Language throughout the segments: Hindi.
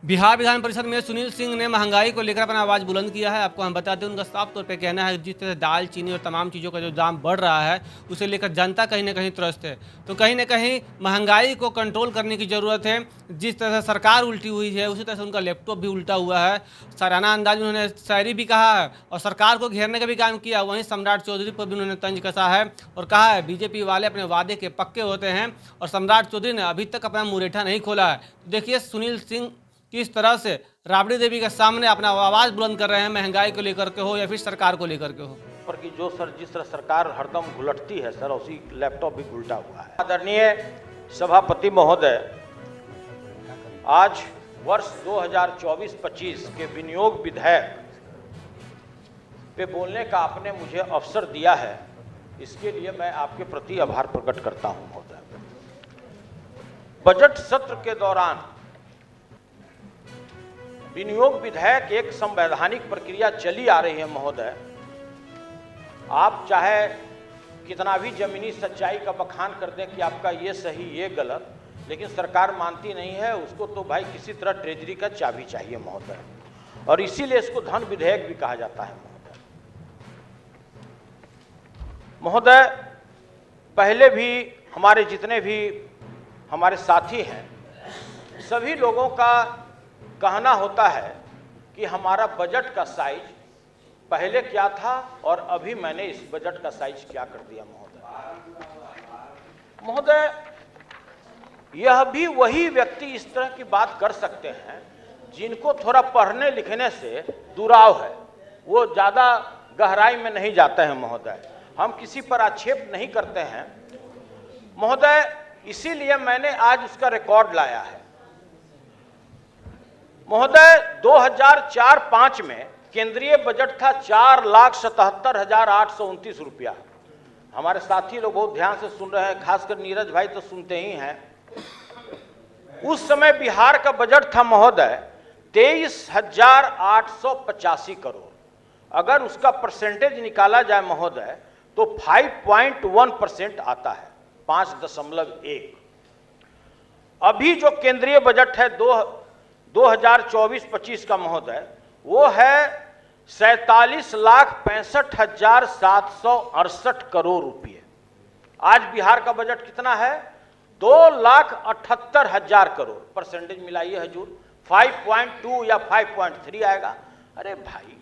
बिहार विधान परिषद में सुनील सिंह ने महंगाई को लेकर अपना आवाज़ बुलंद किया है। आपको हम बता दें, उनका साफ तौर पे कहना है जिस तरह दाल, चीनी और तमाम चीज़ों का जो दाम बढ़ रहा है उसे लेकर जनता कहीं ना कहीं त्रस्त है। तो कहीं ना कहीं महंगाई को कंट्रोल करने की ज़रूरत है। जिस तरह से सरकार उल्टी हुई है उसी तरह से उनका लैपटॉप भी उल्टा हुआ है। सराहना अंदाज में उन्होंने शायरी भी कहा है और सरकार को घेरने का भी काम किया। वहीं सम्राट चौधरी पर भी उन्होंने तंज कसा है और कहा है बीजेपी वाले अपने वादे के पक्के होते हैं और सम्राट चौधरी ने अभी तक अपना मुरेठा नहीं खोला है। तो देखिए सुनील सिंह किस तरह से राबड़ी देवी के सामने अपना आवाज बुलंद कर रहे हैं, महंगाई को लेकर के हो या फिर सरकार को लेकर के हो। पर कि जो सर जिस तरह सरकार हरदम घुलटती है सर, उसी लैपटॉप भी उल्टा हुआ है। आदरणीय सभापति महोदय, आज वर्ष 2024-25 के विनियोग विधेयक पे बोलने का आपने मुझे अवसर दिया है, इसके लिए मैं आपके प्रति आभार प्रकट करता हूं महोदय। बजट सत्र के दौरान विनियोग विधेयक एक संवैधानिक प्रक्रिया चली आ रही है महोदय। आप चाहे कितना भी जमीनी सच्चाई का बखान कर दें कि आपका ये सही ये गलत, लेकिन सरकार मानती नहीं है। उसको तो भाई किसी तरह ट्रेजरी का चाबी चाहिए महोदय, और इसीलिए इसको धन विधेयक भी कहा जाता है महोदय। पहले भी हमारे जितने भी हमारे साथी हैं, सभी लोगों का कहना होता है कि हमारा बजट का साइज पहले क्या था और अभी मैंने इस बजट का साइज क्या कर दिया महोदय। यह भी वही व्यक्ति इस तरह की बात कर सकते हैं जिनको थोड़ा पढ़ने लिखने से दुराव है, वो ज्यादा गहराई में नहीं जाते हैं महोदय। हम किसी पर आक्षेप नहीं करते हैं महोदय, इसीलिए मैंने आज उसका रिकॉर्ड लाया है महोदय। 2004-05 में केंद्रीय बजट था 4,77,829 रुपया। हमारे साथी लोग बहुत ध्यान से सुन रहे हैं, खासकर नीरज भाई तो सुनते ही हैं। उस समय बिहार का बजट था महोदय 23,885 करोड़। अगर उसका परसेंटेज निकाला जाए महोदय तो 5.1% आता है, 5.1। अभी जो केंद्रीय बजट है 2024-25 का महोदय, वो है 47,65,768 करोड़ रुपये। आज बिहार का बजट कितना है? 2,78,000 करोड़। परसेंटेज मिलाइए हजूर, 5.2 या 5.3 आएगा। अरे भाई,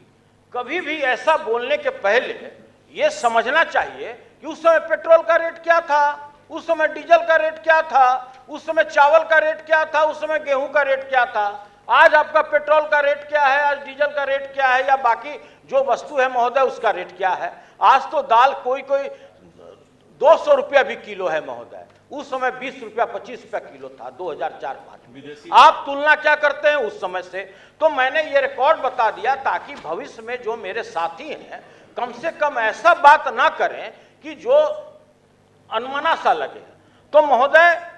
कभी भी ऐसा बोलने के पहले ये समझना चाहिए कि उस समय पेट्रोल का रेट क्या था, उस समय डीजल का रेट क्या था, उस समय चावल का रेट क्या था, उस समय गेहूं का रेट क्या था, आज आपका पेट्रोल का रेट क्या है, आज डीजल का रेट क्या है, या बाकी जो वस्तु है महोदय उसका रेट क्या है। आज तो दाल कोई 200 रुपया भी किलो है महोदय, उस समय 20 रुपया 25 रुपया किलो था 2004-05 में। आप तुलना क्या करते हैं उस समय से? तो मैंने ये रिकॉर्ड बता दिया ताकि भविष्य में जो मेरे साथी हैं कम से कम ऐसा बात ना करें कि जो अनमना सा लगे। तो महोदय,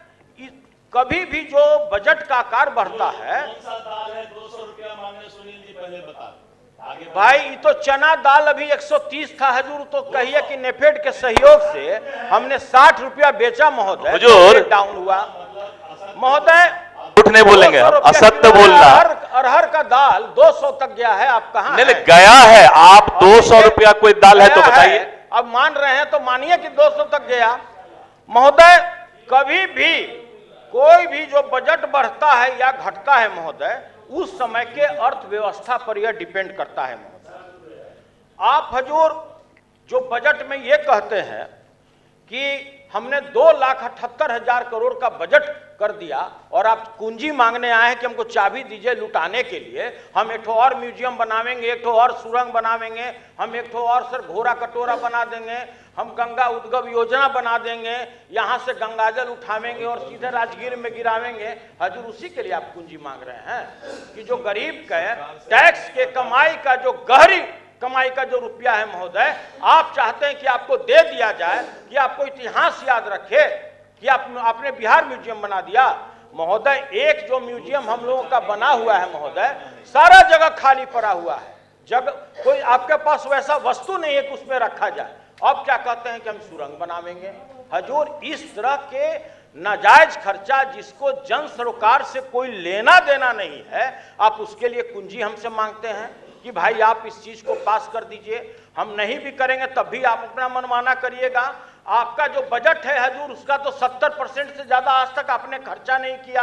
कभी भी जो बजट का आकार बढ़ता है, 200 रुपया मांगने सुनील जी पहले बता भाई ये तो चना दाल अभी 130 था हजूर, तो कहिए कि नेफेड के सहयोग से हमने 60 रुपया बेचा महोदय, हुजूर डाउन हुआ महोदय। झूठ नहीं बोलेंगे, असत्य बोलना। अरहर का दाल 200 तक गया है, आप कहां नहीं गया है? आप 200 रुपया कोई दाल है तो बताइए। अब मान रहे हैं तो मानिए कि 200 तक गया महोदय। कभी भी कोई भी जो बजट बढ़ता है या घटता है महोदय, उस समय के अर्थव्यवस्था पर यह डिपेंड करता है महोदय। आप हजूर जो बजट में ये कहते हैं कि हमने 2,78,000 करोड़ का बजट कर दिया और आप कुंजी मांगने आए हैं कि हमको चाबी दीजिए लुटाने के लिए, हम एक और म्यूजियम बनावेंगे, एक और सुरंग बनावेंगे, हम एक और सर घोड़ा कटोरा बना देंगे, हम गंगा उद्गम योजना बना देंगे, यहां से गंगाजल उठावेंगे और सीधे राजगीर में गिरावेंगे। हजूर उसी के लिए आप कुंजी मांग रहे हैं कि जो गरीब के टैक्स के कमाई का जो गहरी कमाई का जो रुपया है महोदय, आप चाहते हैं कि आपको दे दिया जाए, कि आपको इतिहास याद रखे कि आपने बिहार म्यूजियम बना दिया महोदय। एक जो म्यूजियम हम लोगों का बना हुआ है महोदय, सारा जगह खाली पड़ा हुआ है, जगह कोई आपके पास वैसा वस्तु नहीं है कि उसमें रखा जाए। अब क्या कहते हैं कि हम सुरंग बनावेंगे। हजूर इस तरह के नाजायज खर्चा जिसको जन सरोकार से कोई लेना देना नहीं है, आप उसके लिए कुंजी हमसे मांगते हैं कि भाई आप इस चीज को पास कर दीजिए। हम नहीं भी करेंगे तब भी आप अपना मनमाना करिएगा। आपका जो बजट है हजूर, उसका तो 70% से ज्यादा आज तक आपने खर्चा नहीं किया।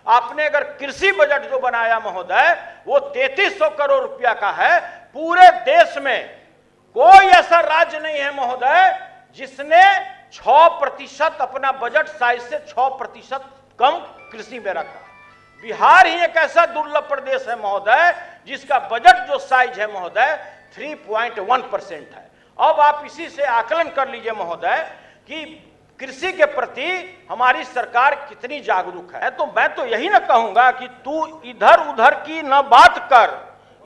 आपने अगर कृषि बजट जो बनाया महोदय, वो 3300 करोड़ रुपया का है। पूरे देश में कोई ऐसा राज्य नहीं है महोदय जिसने 6% अपना बजट साइज से 6% कम कृषि में रखा। बिहार ही एक ऐसा दुर्लभ प्रदेश है महोदय जिसका बजट जो साइज है महोदय 3.1% है। अब आप इसी से आकलन कर लीजिए महोदय कि कृषि के प्रति हमारी सरकार कितनी जागरूक है। तो मैं तो यही ना कहूंगा कि तू इधर उधर की न बात कर,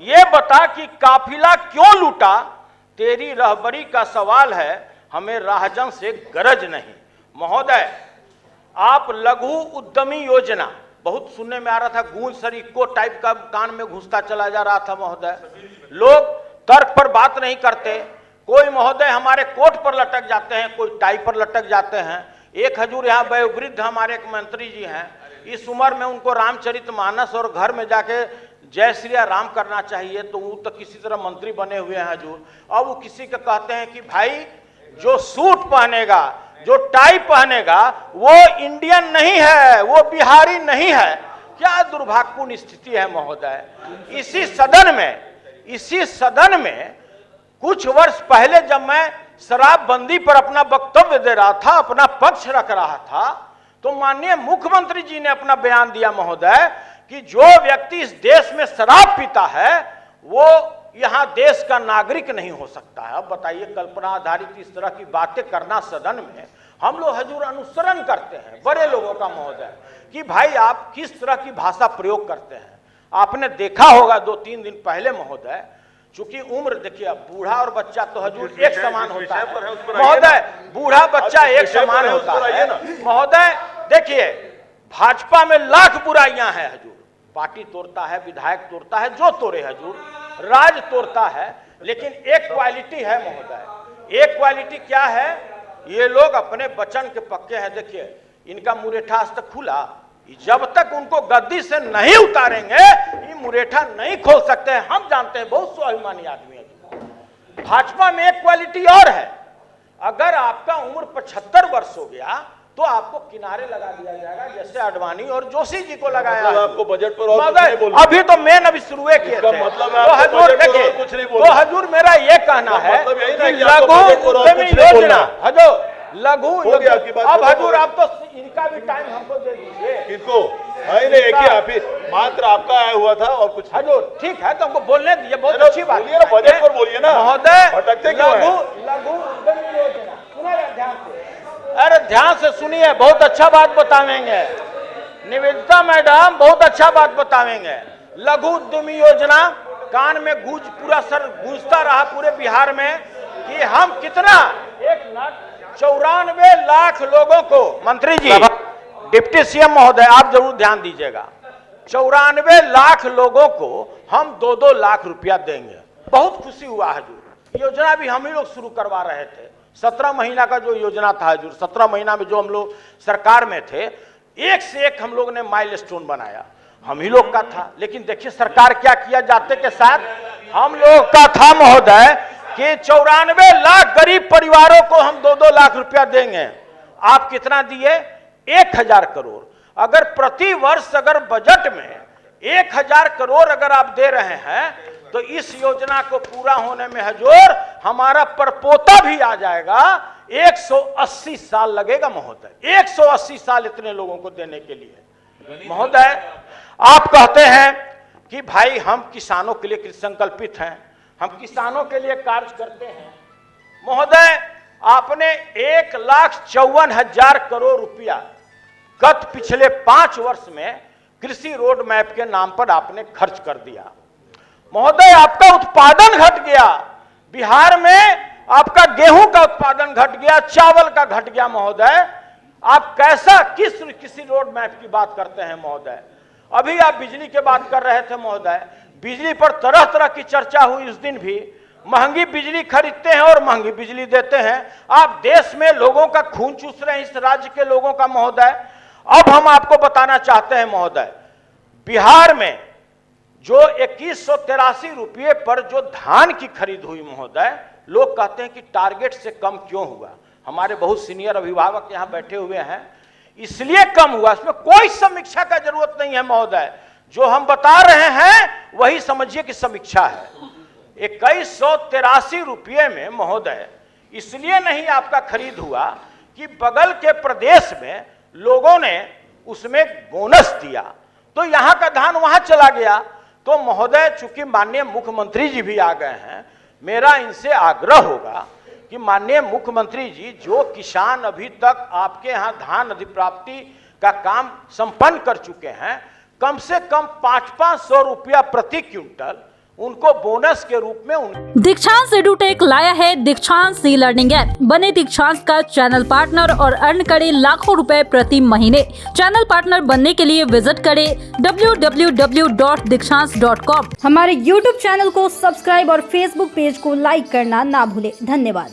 ये बता कि काफिला क्यों लूटा। तेरी रहबरी का सवाल है, हमें राहजन से गरज नहीं। महोदय, आप लघु उद्यमी योजना बहुत सुनने में आ रहा था, गूंज सर इको टाइप का कान में घुसता चला जा रहा था महोदय। लोग तर्क पर बात नहीं करते। कोई महोदय हमारे कोट पर लटक जाते हैं, कोई टाई पर लटक जाते हैं। एक हजूर यहाँ वयोवृद्ध हमारे एक मंत्री जी हैं, इस उम्र में उनको रामचरितमानस और घर में जाके जय श्री राम करना चाहिए, तो वो तो किसी तरह मंत्री बने हुए हैं हजूर। अब वो किसी को कहते हैं कि भाई जो सूट पहनेगा, जो टाई पहनेगा, वो इंडियन नहीं है, वो बिहारी नहीं है। क्या दुर्भाग्यपूर्ण स्थिति है महोदय। इसी सदन में कुछ वर्ष पहले जब मैं शराबबंदी पर अपना वक्तव्य दे रहा था, अपना पक्ष रख रहा था, तो माननीय मुख्यमंत्री जी ने अपना बयान दिया महोदय कि जो व्यक्ति इस देश में शराब पीता है वो यहां देश का नागरिक नहीं हो सकता है। अब बताइए, कल्पना आधारित इस तरह की बातें करना सदन में, हम लोग हजूर अनुसरण करते हैं बड़े लोगों का महोदय कि भाई आप किस तरह की भाषा प्रयोग करते हैं। आपने देखा होगा 2-3 दिन पहले महोदय, चूंकि उम्र देखिए, बूढ़ा और बच्चा तो हजूर एक समान होता है महोदय, बूढ़ा बच्चा एक समान होता है महोदय। देखिए, भाजपा में लाख बुराइयां हैं हजूर, पार्टी तोड़ता है, विधायक तोड़ता है, जो तोड़े हजूर, राज तोड़ता है, लेकिन एक क्वालिटी है महोदय। एक क्वालिटी क्या है, ये लोग अपने वचन के पक्के हैं। देखिए, इनका मुरेठा आज तक खुला, जब तक उनको गद्दी से नहीं उतारेंगे ये मुरेठा नहीं खोल सकते हैं। हम जानते हैं, बहुत स्वाभिमानी आदमी है। भाजपा में एक क्वालिटी और है, अगर आपका उम्र 75 वर्ष हो गया तो आपको किनारे लगा दिया जाएगा, जैसे अडवाणी और जोशी जी को लगाया। आपको बजट पर और कुछ नहीं बोलना। अभी तो मेन अभी शुरू किए थे, मतलब तो हजूर देखिए, तो हजूर मेरा ये कहना है कि लघु उद्यमी योजना, हजूर लघु, अब हजूर आप तो इनका भी टाइम हमको दे दीजिए। किसको? एक ही ऑफिस मात्र आपका आया हुआ था और कुछ हजूर ठीक है, तो हमको बोलने दीजिए, बहुत अच्छी बात है। बजट पर बोलिए ना महोदय। भटकते क्यों हैं? लघु उद्यमी योजना सुनिए ध्यान से, अरे ध्यान से सुनिए, बहुत अच्छा बात बतावेंगे निवेदिता मैडम, बहुत अच्छा बात बतावेंगे। लघु उद्यमी योजना कान में गूंज, पूरा सर गूंजता रहा पूरे बिहार में कि हम कितना 1,94 लाख लोगों को, मंत्री जी, डिप्टी सीएम महोदय आप जरूर ध्यान दीजिएगा, 94 लाख लोगों को हम 2-2 लाख रुपया देंगे। बहुत खुशी हुआ हजूर। योजना भी हम ही लोग शुरू करवा रहे थे। 17 महीना का जो योजना था हजूर, 17 महीना में जो हम लोग सरकार में थे, एक से एक हम लोग ने माइलस्टोन बनाया, हम ही लोग का था। लेकिन देखिए सरकार क्या किया, जाते के साथ हम लोग का था महोदय कि 94 लाख गरीब परिवारों को हम 2-2 लाख रुपया देंगे। आप कितना दिए? 1000 करोड़। अगर प्रति वर्ष अगर बजट में 1000 करोड़ अगर आप दे रहे हैं तो इस योजना को पूरा होने में हजूर हमारा परपोता भी आ जाएगा। 180 साल लगेगा महोदय, 180 साल इतने लोगों को देने के लिए। महोदय, आप कहते हैं कि भाई हम किसानों के लिए संकल्पित हैं, हम किसानों के लिए कार्य करते हैं। महोदय, आपने 1,54,000 करोड़ रुपया गत पिछले 5 वर्ष में कृषि रोड मैप के नाम पर आपने खर्च कर दिया। महोदय, आपका उत्पादन घट गया, बिहार में आपका गेहूं का उत्पादन घट गया, चावल का घट गया। महोदय, आप कैसा किसी रोड मैप की बात करते हैं महोदय? अभी आप बिजली की बात कर रहे थे महोदय, बिजली पर तरह तरह की चर्चा हुई उस दिन भी। महंगी बिजली खरीदते हैं और महंगी बिजली देते हैं। आप देश में लोगों का खून चूस रहे हैं, इस राज्य के लोगों का महोदय। अब हम आपको बताना चाहते हैं महोदय, बिहार में जो 2183 रुपये पर जो धान की खरीद हुई महोदय, लोग कहते हैं कि टारगेट से कम क्यों हुआ। हमारे बहुत सीनियर अभिभावक यहां बैठे हुए हैं, इसलिए कम हुआ, इसमें कोई समीक्षा का जरूरत नहीं है महोदय। जो हम बता रहे हैं वही समझिए कि समीक्षा है। 2183 रुपये में महोदय इसलिए नहीं आपका खरीद हुआ कि बगल के प्रदेश में लोगों ने उसमें बोनस दिया, तो यहां का धान वहां चला गया। तो महोदय, चूंकि माननीय मुख्यमंत्री जी भी आ गए हैं, मेरा इनसे आग्रह होगा कि माननीय मुख्यमंत्री जी, जो किसान अभी तक आपके यहां धान अधिप्राप्ति का काम संपन्न कर चुके हैं, कम से कम 500-500 रुपया प्रति क्विंटल उनको बोनस के रूप में दीक्षांत एडुटेक लाया है दीक्षांत सी लर्निंग ऐप। बने दीक्षांत का चैनल पार्टनर और अर्न करें लाखों रुपए प्रति महीने। चैनल पार्टनर बनने के लिए विजिट करें www.dikshans.com। हमारे YouTube चैनल को सब्सक्राइब और Facebook पेज को लाइक करना ना भूलें। धन्यवाद।